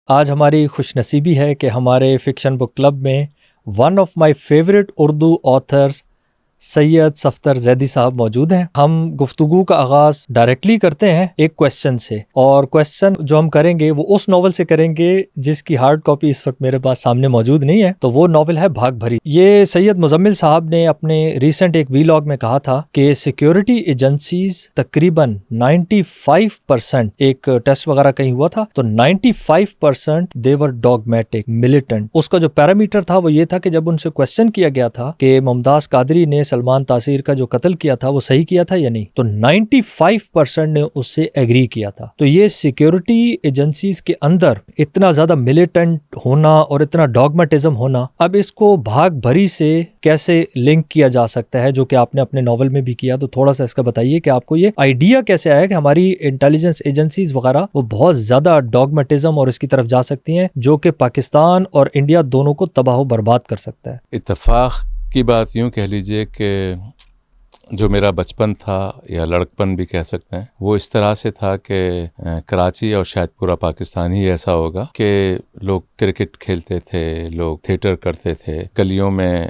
آج ہماری خوش نصیبی ہے کہ ہمارے فکشن بک کلب میں one of my favourite Urdu authors Syed Safdar Zaidi sahab موجود ہیں۔ ہم گفتگو کا آغاز ڈائریکٹلی کرتے ہیں ایک کویسچن سے، اور کویسچن جو ہم کریں گے وہ اس ناول سے کریں گے جس کی ہارڈ کاپی اس وقت میرے پاس سامنے موجود نہیں ہے، تو وہ ناول ہے بھاگ بھری۔ یہ سید مزمل صاحب نے اپنے ریسنٹ ایک ویلاگ میں کہا تھا کہ سیکیورٹی ایجنسیز تقریباً 95%، ایک ٹیسٹ وغیرہ کہیں ہوا تھا تو 95% دے ور ڈاگمیٹک ملیٹنٹ۔ اس کا جو پیرامیٹر تھا وہ یہ تھا کہ جب ان سے کویسچن کیا گیا تھا کہ ممتاز قادری نے سلمان تاثیر کا جو قتل کیا تھا وہ صحیح کیا تھا یا نہیں، تو 95% نے اس سے ایگری کیا تھا۔ تو یہ سیکیورٹی ایجنسیز کے اندر اتنا زیادہ ملیٹنٹ ہونا اور اتنا ڈاگمیٹزم ہونا، اب اس کو بھاگ بھری سے کیسے لنک کیا جا سکتا ہے، جو کہ آپ نے اپنے ناول میں بھی کیا، تو تھوڑا سا اس کا بتائیے کہ آپ کو یہ آئیڈیا کیسے آیا کہ ہماری انٹیلیجنس ایجنسیز وغیرہ وہ بہت زیادہ ڈاگمیٹزم اور اس کی طرف جا سکتی ہیں، جو کہ پاکستان اور انڈیا دونوں کو تباہ و برباد کر سکتا ہے۔ اتفاق کی بات یوں کہہ لیجئے کہ جو میرا بچپن تھا یا لڑکپن بھی کہہ سکتے ہیں، وہ اس طرح سے تھا کہ کراچی اور شاید پورا پاکستان ہی ایسا ہوگا کہ لوگ کرکٹ کھیلتے تھے، لوگ تھیٹر کرتے تھے، گلیوں میں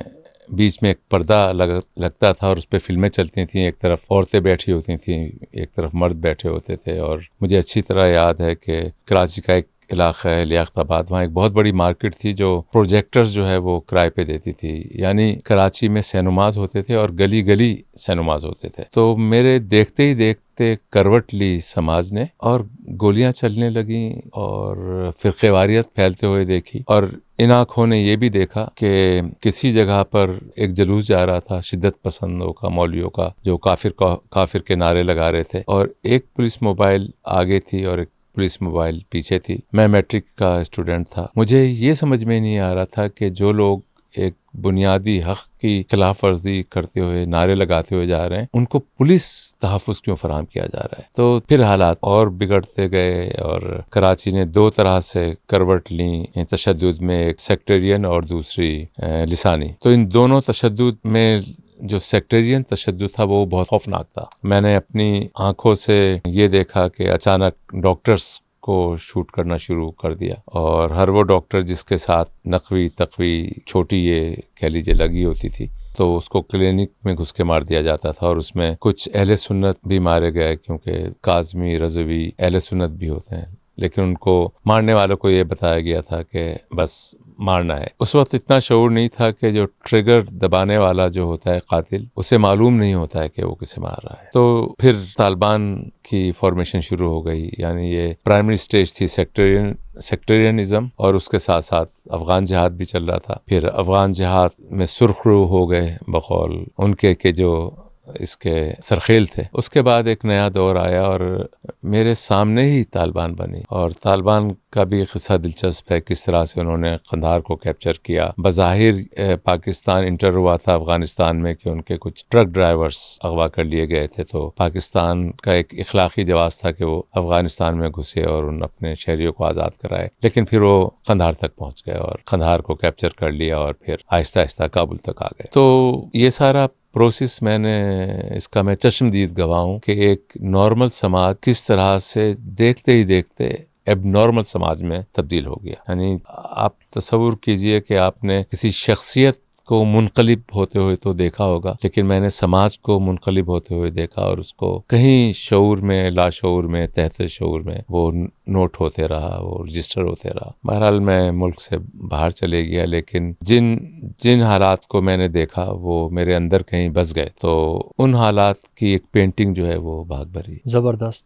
بیچ میں ایک پردہ لگتا تھا اور اس پہ فلمیں چلتی تھیں، ایک طرف عورتیں بیٹھی ہوتی تھیں، ایک طرف مرد بیٹھے ہوتے تھے۔ اور مجھے اچھی طرح یاد ہے کہ کراچی کا ایک علاقہ ہے لیاقت آباد، وہاں ایک بہت بڑی مارکیٹ تھی جو پروجیکٹرز جو ہے وہ کرائے پہ دیتی تھی، یعنی کراچی میں سینماز ہوتے تھے اور گلی گلی سینماز ہوتے تھے۔ تو میرے دیکھتے ہی دیکھتے کروٹ لی سماج نے اور گولیاں چلنے لگیں اور فرقے واریت پھیلتے ہوئے دیکھی، اور ان آنکھوں نے یہ بھی دیکھا کہ کسی جگہ پر ایک جلوس جا رہا تھا شدت پسندوں کا، مولویوں کا، جو کافر کے نعرے لگا رہے تھے، اور ایک پولیس موبائل آگے تھی اور ایک پولیس موبائل پیچھے تھی۔ میں میٹرک کا اسٹوڈنٹ تھا، مجھے یہ سمجھ میں نہیں آ رہا تھا کہ جو لوگ ایک بنیادی حق کی خلاف ورزی کرتے ہوئے نعرے لگاتے ہوئے جا رہے ہیں، ان کو پولیس تحفظ کیوں فراہم کیا جا رہا ہے۔ تو پھر حالات اور بگڑتے گئے اور کراچی نے دو طرح سے کروٹ لیں تشدد میں، ایک سیکٹرین اور دوسری لسانی۔ تو ان دونوں تشدد میں جو سیکٹرین تشدد تھا وہ بہت خوفناک تھا۔ میں نے اپنی آنکھوں سے یہ دیکھا کہ اچانک ڈاکٹرز کو شوٹ کرنا شروع کر دیا، اور ہر وہ ڈاکٹر جس کے ساتھ نقوی تقوی چھوٹی یہ کہہ لیجیے لگی ہوتی تھی، تو اس کو کلینک میں گھس کے مار دیا جاتا تھا، اور اس میں کچھ اہل سنت بھی مارے گئے، کیونکہ کاظمی رضوی اہل سنت بھی ہوتے ہیں، لیکن ان کو مارنے والوں کو یہ بتایا گیا تھا کہ بس مارنا ہے۔ اس وقت اتنا شعور نہیں تھا کہ جو ٹریگر دبانے والا جو ہوتا ہے قاتل، اسے معلوم نہیں ہوتا ہے کہ وہ کسے مار رہا ہے۔ تو پھر طالبان کی فارمیشن شروع ہو گئی، یعنی یہ پرائمری سٹیج تھی سیکٹرینزم، اور اس کے ساتھ ساتھ افغان جہاد بھی چل رہا تھا۔ پھر افغان جہاد میں سرخ رو ہو گئے بقول ان کے کہ جو اس کے سرخیل تھے۔ اس کے بعد ایک نیا دور آیا اور میرے سامنے ہی طالبان بنی، اور طالبان کا بھی قصہ دلچسپ ہے، کس طرح سے انہوں نے قندھار کو کیپچر کیا۔ بظاہر پاکستان انٹر ہوا تھا افغانستان میں کہ ان کے کچھ ٹرک ڈرائیورز اغوا کر لیے گئے تھے، تو پاکستان کا ایک اخلاقی جواز تھا کہ وہ افغانستان میں گھسے اور ان اپنے شہریوں کو آزاد کرائے، لیکن پھر وہ قندھار تک پہنچ گئے اور قندھار کو کیپچر کر لیا، اور پھر آہستہ آہستہ کابل تک آ گئے۔ تو یہ سارا پروسیس اس کا میں چشمدید گواہ ہوں کہ ایک نارمل سماج کس طرح سے دیکھتے ہی دیکھتے اب نارمل سماج میں تبدیل ہو گیا۔ یعنی آپ تصور کیجئے کہ آپ نے کسی شخصیت کو منقلب ہوتے ہوئے تو دیکھا ہوگا، لیکن میں نے سماج کو منقلب ہوتے ہوئے دیکھا، اور اس کو کہیں شعور میں، لاشعور میں، تحت شعور میں وہ نوٹ ہوتے رہا، وہ رجسٹر ہوتے رہا۔ بہرحال میں ملک سے باہر چلے گیا، لیکن جن حالات کو میں نے دیکھا وہ میرے اندر کہیں بس گئے، تو ان حالات کی ایک پینٹنگ جو ہے وہ بھاگ بھری۔ زبردست۔